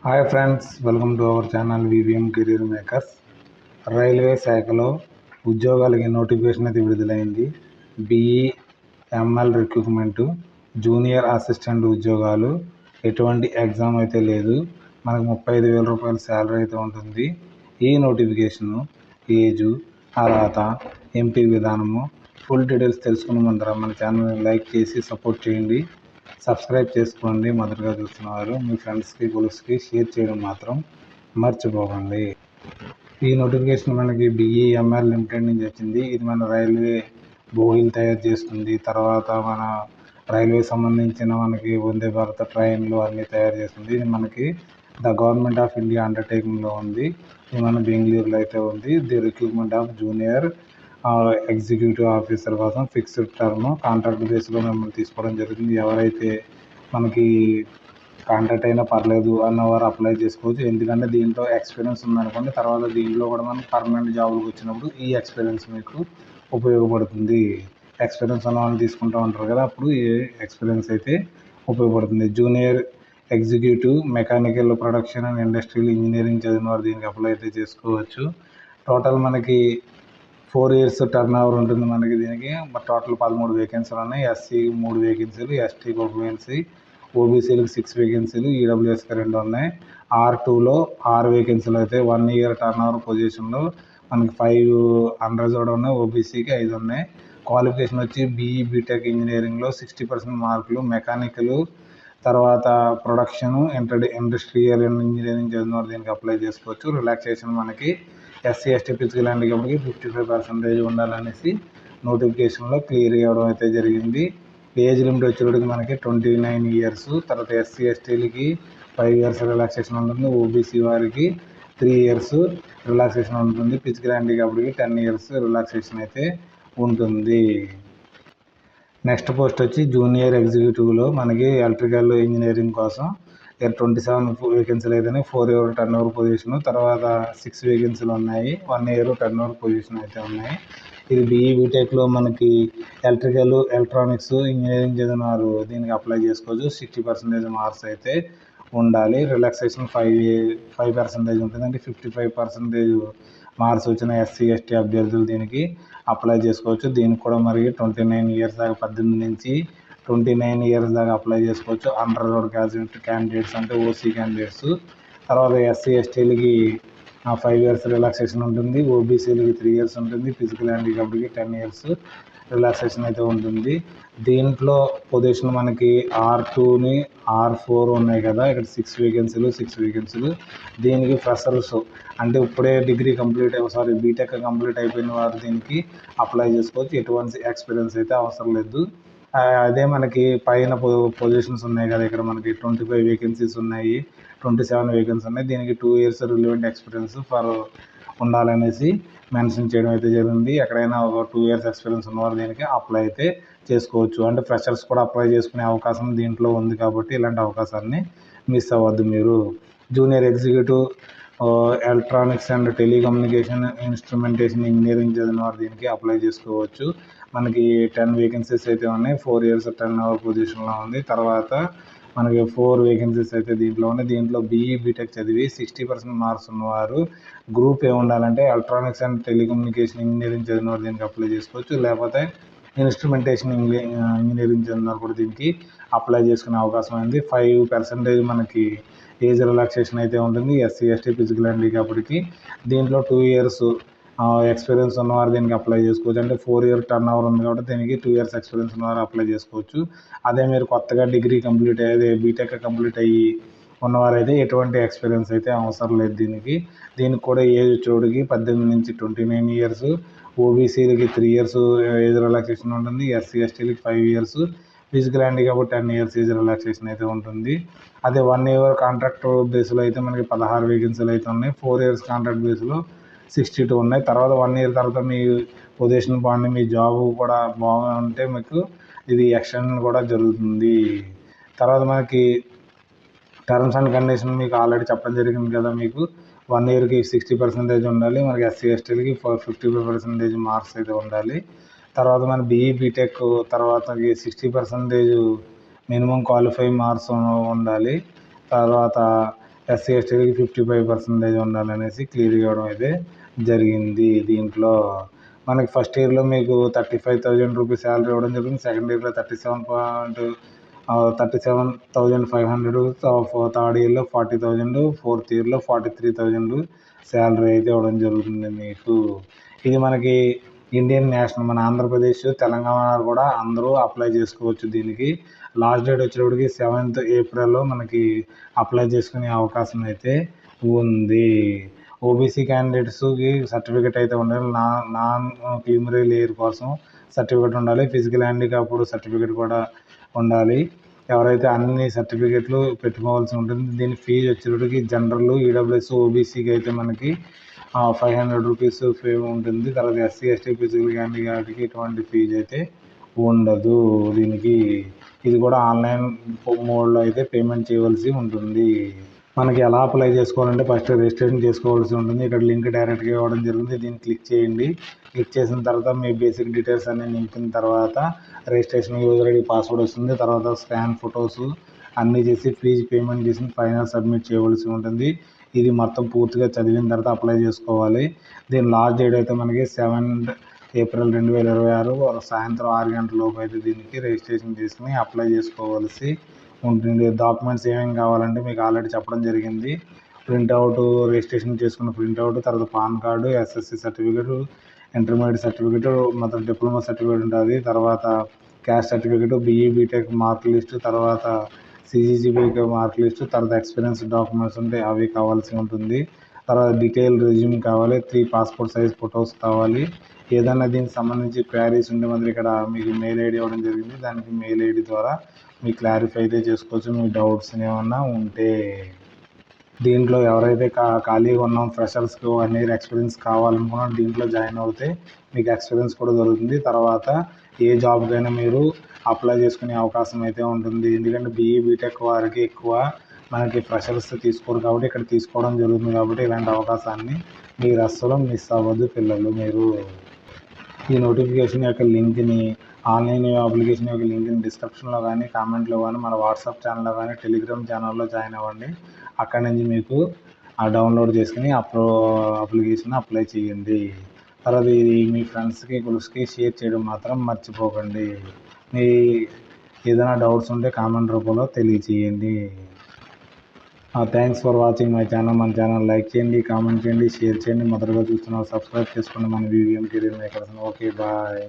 Hi friends, welcome to our channel VVM career makers. Railway శాఖలో ఉద్యోగాలకి notification అయితే విడుదలైంది. బిఈఎంఎల్ రిక్రూట్మెంట్ జూనియర్ అసిస్టెంట్ ఉద్యోగాలు. ఎటువంటి ఎగ్జామ్ అయితే లేదు. మనకు 35,000 రూపాయల శాలరీ అయితే ఉంటుంది. ఈ నోటిఫికేషను, ఏజు, అర్హత, ఎంపిక విధానము, ఫుల్ డీటెయిల్స్ తెలుసుకున్న ముందర మన ఛానల్ని లైక్ చేసి సపోర్ట్ చేయండి. సబ్స్క్రైబ్ చేసుకోండి. మొదటగా చూస్తున్నవారు మీ ఫ్రెండ్స్కి కొలీగ్స్కి షేర్ చేయడం మాత్రం మర్చిపోకండి. ఈ నోటిఫికేషన్ మనకి బిఈఎంఎల్ లిమిటెడ్ నుంచి వచ్చింది. ఇది మన రైల్వే బోగీలు తయారు చేస్తుంది. తర్వాత మన రైల్వే సంబంధించిన మనకి వందే భారత్ ట్రైన్లు అన్నీ తయారు చేస్తుంది. ఇది మనకి ద గవర్నమెంట్ ఆఫ్ ఇండియా అండర్టేకింగ్లో ఉంది. ఇది మన బెంగళూరులో అయితే ఉంది. The recruitment of junior executive officer కోసం ఫిక్స్డ్ టర్మ్ కాంట్రాక్ట్ బేస్లో మిమ్మల్ని తీసుకోవడం జరుగుతుంది. ఎవరైతే మనకి కాంట్రాక్ట్ అయినా పర్లేదు అన్నవారు అప్లై చేసుకోవచ్చు. ఎందుకంటే దీంట్లో ఎక్స్పీరియన్స్ ఉందనుకోండి, తర్వాత దీంట్లో కూడా మనం పర్మనెంట్ జాబ్కి వచ్చినప్పుడు ఈ ఎక్స్పీరియన్స్ మీకు ఉపయోగపడుతుంది. ఎక్స్పీరియన్స్ ఉన్న వాళ్ళని తీసుకుంటూ ఉంటారు కదా, అప్పుడు ఈ ఎక్స్పీరియన్స్ అయితే ఉపయోగపడుతుంది. Junior executive mechanical production and industrial engineering చదివిన వారు దీనికి అప్లై అయితే చేసుకోవచ్చు. టోటల్ మనకి 4 years టర్న్ ఓవర్ ఉంటుంది. మనకి దీనికి టోటల్ 13 వేకెన్సీలు ఉన్నాయి. ఎస్సీ 3 వేకెన్సీలు, ఎస్టీకి 1 వేకెన్సీ, ఓబీసీలకు 6 వేకెన్సీలు, ఈడబ్ల్యూఎస్కి 2 ఉన్నాయి. R2లో 6 వేకెన్సీలు అయితే 1 year టర్న్ ఓవర్ పొజిషన్లో మనకి 500 కూడా ఉన్నాయి. ఓబీసీకి 5 ఉన్నాయి. క్వాలిఫికేషన్ వచ్చి బీఈ బీటెక్ ఇంజనీరింగ్లో 60% మార్కులు, మెకానికల్ తర్వాత ప్రొడక్షన్ ఇండస్ట్రియల్ ఇంజనీరింగ్ చదివిన వారు దీనికి అప్లై చేసుకోవచ్చు. రిలాక్సేషన్ మనకి ఎస్సీ ఎస్టీ ఫిజికల్ హ్యాండిక్యాప్కి 55% ఉండాలనేసి నోటిఫికేషన్లో క్లియర్ ఇవ్వడం అయితే జరిగింది. ఏజ్ లిమిట్ వచ్చేటికి మనకి 29 years. తర్వాత ఎస్సీ ఎస్టీలకి 5 years రిలాక్సేషన్ ఉంటుంది. ఓబీసీ వారికి 3 years రిలాక్సేషన్ ఉంటుంది. ఫిజికల్ హ్యాండిక్యాప్కి 10 years రిలాక్సేషన్ అయితే ఉంటుంది. నెక్స్ట్ పోస్ట్ వచ్చి జూనియర్ ఎగ్జిక్యూటివ్లో మనకి ఎలక్ట్రికల్ ఇంజనీరింగ్ కోసం 27 వేకెన్సీలు అయితే 4 year టర్న్ ఓవర్ పొజిషన్, తర్వాత 6 వేకెన్సీలు ఉన్నాయి. 1 year టర్న్ ఓవర్ పొజిషన్ అయితే ఉన్నాయి. ఇది బీఈ బీటెక్లో మనకి ఎలక్ట్రానిక్స్ ఇంజనీరింగ్ చదివిన వారు దీనికి అప్లై చేసుకోవచ్చు. 60% మార్క్స్ అయితే ఉండాలి. రిలాక్సేషన్ 5% ఉంటుంది. అంటే 55% మార్క్స్ వచ్చిన ఎస్సీ ఎస్టీ అభ్యర్థులు దీనికి అప్లై చేసుకోవచ్చు. దీనికి కూడా మరి 29 years దాకా 18 నుంచి 29 years దాకా అప్లై చేసుకోవచ్చు. అండర్ రోడ్ క్యాండిడేట్స్ అంటే ఓసీ క్యాండిడేట్స్. తర్వాత ఎస్సీ ఎస్టీలకి 5 years రిలాక్సేషన్ ఉంటుంది. ఓబీసీలకి 3 years ఉంటుంది. ఫిజికల్ హ్యాండిక్యాప్కి 10 years రిలాక్సేషన్ అయితే ఉంటుంది. దీంట్లో పొజిషన్ మనకి R2ని R4 ఉన్నాయి కదా, ఇక్కడ 6 వేకెన్సీలు. దీనికి ఫ్రెషర్స్ అంటే ఇప్పుడే బీటెక్ కంప్లీట్ అయిపోయిన వారు దీనికి అప్లై చేసుకోవచ్చు. ఎటువంటి ఎక్స్పీరియన్స్ అయితే అవసరం లేదు. అదే మనకి పైన పొజిషన్స్ ఉన్నాయి కదా, ఇక్కడ మనకి 25 వేకెన్సీస్ ఉన్నాయి, 27 వేకెన్సీ ఉన్నాయి. దీనికి 2 years రిలవెంట్ ఎక్స్పీరియన్స్ ఉండాలనేసి మెన్షన్ చేయడం అయితే జరిగింది. ఎక్కడైనా ఒక 2 years ఎక్స్పీరియన్స్ ఉన్నవారు దీనికి అప్లై అయితే చేసుకోవచ్చు. అంటే ఫ్రెషర్స్ కూడా అప్లై చేసుకునే అవకాశం దీంట్లో ఉంది కాబట్టి ఇలాంటి అవకాశాన్ని మిస్ అవ్వద్దు మీరు. Junior executive electronics and telecommunication instrumentation engineering చదివిన వారు దీనికి అప్లై చేసుకోవచ్చు. మనకి 10 వేకెన్సీస్ అయితే ఉన్నాయి. 4 years టర్న్ ఓవర్ పొజిషన్లో ఉంది. తర్వాత మనకి 4 వేకెన్సీస్ అయితే దీంట్లో ఉన్నాయి. దీంట్లో బీఈ బీటెక్ చదివి 60% మార్క్స్ ఉన్నవారు గ్రూప్ ఉండాలంటే ఎలక్ట్రానిక్స్ అండ్ టెలికమ్యూనికేషన్ ఇంజనీరింగ్ చదివిన వారు దీనికి అప్లై చేసుకోవచ్చు. లేకపోతే ఇన్స్ట్రుమెంటేషన్ ఇంజనీరింగ్ చదివిన వారు కూడా దీనికి అప్లై చేసుకునే అవకాశం ఉంది. 5% మనకి ఏజ్ రిలాక్సేషన్ అయితే ఉంటుంది. ఎస్సీ ఎస్టీ ఫిజికల్ హ్యాండిక్యాప్కి దీంట్లో 2 years ఎక్స్పీరియన్స్ ఉన్నవారు దీనికి అప్లై చేసుకోవచ్చు. అంటే 4 year టర్న్ ఓవర్ ఉంది కాబట్టి దీనికి 2 years ఎక్స్పీరియన్స్ ఉన్నవారు అప్లై చేసుకోవచ్చు. అదే మీరు కొత్తగా డిగ్రీ కంప్లీట్ అయ్యేది బీటెక్ కంప్లీట్ అయ్యి ఉన్నవారైతే ఎటువంటి ఎక్స్పీరియన్స్ అయితే అవసరం లేదు. దీనికి కూడా ఏజ్ వచ్చేటికి 18 నుంచి 29 years. ఓబీసీలకి 3 years ఏజ్ రిలాక్సేషన్ ఉంటుంది. ఎస్సీ ఎస్టీలకి 5 years, physical handicap 10 years age relaxation అయితే ఉంటుంది. అదే 1 year కాంట్రాక్ట్ బేస్లో అయితే మనకి 16 వేకెన్సీలు అయితే ఉన్నాయి. 4 years కాంట్రాక్ట్ బేస్లో 62 ఉన్నాయి. తర్వాత 1 year తర్వాత మీ పొజిషన్ బాగుండి మీ జాబ్ కూడా బాగుంటే మీకు ఇది ఎక్స్టెన్షన్ కూడా జరుగుతుంది. తర్వాత మనకి టర్మ్స్ అండ్ కండిషన్ మీకు ఆల్రెడీ చెప్పడం జరిగింది కదా, మీకు 1 yearకి 60% ఉండాలి. మనకి ఎస్సీ ఎస్టీలకి 55% మార్క్స్ అయితే ఉండాలి. తర్వాత మన బీఈ బీటెక్ తర్వాత 60% మినిమం క్వాలిఫై మార్క్స్ ఉండాలి. తర్వాత ఎస్సీ ఎస్టీలకి 55% ఉండాలనేసి క్లియర్గా ఇవ్వడం అయితే జరిగింది. దీంట్లో మనకి ఫస్ట్ ఇయర్లో మీకు 35,000 రూపీస్ శాలరీ ఇవ్వడం జరిగింది. సెకండ్ ఇయర్లో 37,500, థర్డ్ ఇయర్లో 40,000, ఫోర్త్ ఇయర్లో 43,000 శాలరీ అయితే ఇవ్వడం జరుగుతుంది మీకు. ఇది మనకి ఇండియన్ నేషనల్, మన ఆంధ్రప్రదేశ్, తెలంగాణ కూడా అందరూ అప్లై చేసుకోవచ్చు. దీనికి లాస్ట్ డేట్ వచ్చేటప్పటికి 7th ఏప్రిల్లో మనకి అప్లై చేసుకునే అవకాశం అయితే ఉంది. ఓబీసీ క్యాండిడేట్స్కి సర్టిఫికేట్ అయితే ఉండాలి. నాన్ క్రీమరీ లేయర్ కోసం సర్టిఫికేట్ ఉండాలి. ఫిజికల్ హ్యాండిక్యాప్డ్ సర్టిఫికేట్ కూడా ఉండాలి. ఎవరైతే అన్ని సర్టిఫికేట్లు పెట్టుకోవాల్సి ఉంటుంది. దీని ఫీజు వచ్చేటప్పటికి జనరల్, ఈడబ్ల్యూఎస్, ఓబీసీకి అయితే మనకి 500 రూపీస్ ఫీ ఉంటుంది. తర్వాత ఎస్సీ ఎస్టీ ఫిజికల్ హ్యాండిక్యాప్డ్కి ఎటువంటి ఫీజు అయితే ఉండదు. దీనికి ఇది కూడా ఆన్లైన్ మోడ్లో అయితే పేమెంట్ చేయవలసి ఉంటుంది. మనకి ఎలా అప్లై చేసుకోవాలంటే ఫస్ట్ రిజిస్ట్రేషన్ చేసుకోవాల్సి ఉంటుంది. ఇక్కడ లింక్ డైరెక్ట్గా ఇవ్వడం జరుగుతుంది. దీన్ని క్లిక్ చేయండి. క్లిక్ చేసిన తర్వాత మీ బేసిక్ డీటెయిల్స్ అన్నీ నింపిన తర్వాత రిజిస్ట్రేషన్ యూజర్ ఐడి పాస్వర్డ్ వస్తుంది. తర్వాత స్కాన్ ఫొటోస్ అన్నీ చేసి ఫీజు పేమెంట్ చేసి ఫైనల్ సబ్మిట్ చేయవలసి ఉంటుంది. ఇది మొత్తం పూర్తిగా చదివిన తర్వాత అప్లై చేసుకోవాలి. దీని లాస్ట్ డేట్ అయితే మనకి 7th ఏప్రిల్ 2026 సాయంత్రం 6 గంటల లోపు అయితే దీనికి రిజిస్ట్రేషన్ చేసుకుని అప్లై చేసుకోవాల్సి ఉంటుంది. డాక్యుమెంట్స్ ఏమేమి కావాలంటే మీకు ఆల్రెడీ చెప్పడం జరిగింది. ప్రింట్అవుట్, రిజిస్ట్రేషన్ చేసుకున్న ప్రింట్అవుట్, తర్వాత PAN card, SSC certificate, intermediate certificate, మొత్తం డిప్లొమా సర్టిఫికేట్ ఉంటుంది. తర్వాత caste certificate, BE BTech mark list, తర్వాత సిజీజీబీకి మార్క్ లిస్ట్, తర్వాత ఎక్స్పీరియన్స్ డాక్యుమెంట్స్ ఉంటే అవి కావాల్సి ఉంటుంది. తర్వాత డీటెయిల్ రెజ్యూమ్ కావాలి. 3 పాస్పోర్ట్ సైజ్ ఫొటోస్ కావాలి. ఏదైనా దీనికి సంబంధించి క్వైరీస్ ఉంటే మాత్రం ఇక్కడ మీకు మెయిల్ ఐడి ఇవ్వడం జరిగింది. దానికి మెయిల్ ఐడి ద్వారా మీకు క్లారిఫై అయితే చేసుకోవచ్చు మీ డౌట్స్ ఏమన్నా ఉంటే. దీంట్లో ఎవరైతే ఖాళీగా ఉన్నాం, ఫ్రెషర్స్కి 1 year ఎక్స్పీరియన్స్ కావాలనుకున్నా దీంట్లో జాయిన్ అవుతే మీకు ఎక్స్పీరియన్స్ కూడా దొరుకుతుంది. తర్వాత ఏ జాబ్కైనా మీరు అప్లై చేసుకునే అవకాశం అయితే ఉంటుంది. ఎందుకంటే బీఈ బీటెక్ వారికి ఎక్కువ మనకి ఫ్రెషర్స్ తీసుకోరు కాబట్టి ఇక్కడ తీసుకోవడం జరుగుతుంది. కాబట్టి ఇలాంటి అవకాశాన్ని మీరు అస్సలు మిస్ అవ్వద్దు పిల్లలు. మీరు ఈ నోటిఫికేషన్ యొక్క లింక్ని, ఆన్లైన్ అప్లికేషన్ యొక్క లింక్ని డిస్క్రిప్షన్లో కానీ, కామెంట్లో కానీ, మన వాట్సాప్ ఛానల్లో కానీ, టెలిగ్రామ్ ఛానల్లో జాయిన్ అవ్వండి. అక్కడి నుంచి మీకు డౌన్లోడ్ చేసుకుని అప్లికేషన్ అప్లై చేయండి. తర్వాత ఇది మీ ఫ్రెండ్స్కి, కొలీగ్స్కి షేర్ చేయడం మాత్రం మర్చిపోకండి. మీ ఏదైనా డౌట్స్ ఉంటే కామెంట్ రూపంలో తెలియచేయండి. Thanks for watching my channel. మన ఛానల్ లైక్ చేయండి, కామెంట్ చేయండి, షేర్ చేయండి. మొదటగా చూస్తున్నారు సబ్స్క్రైబ్ చేసుకోండి మన VVM career makers. Okay, bye.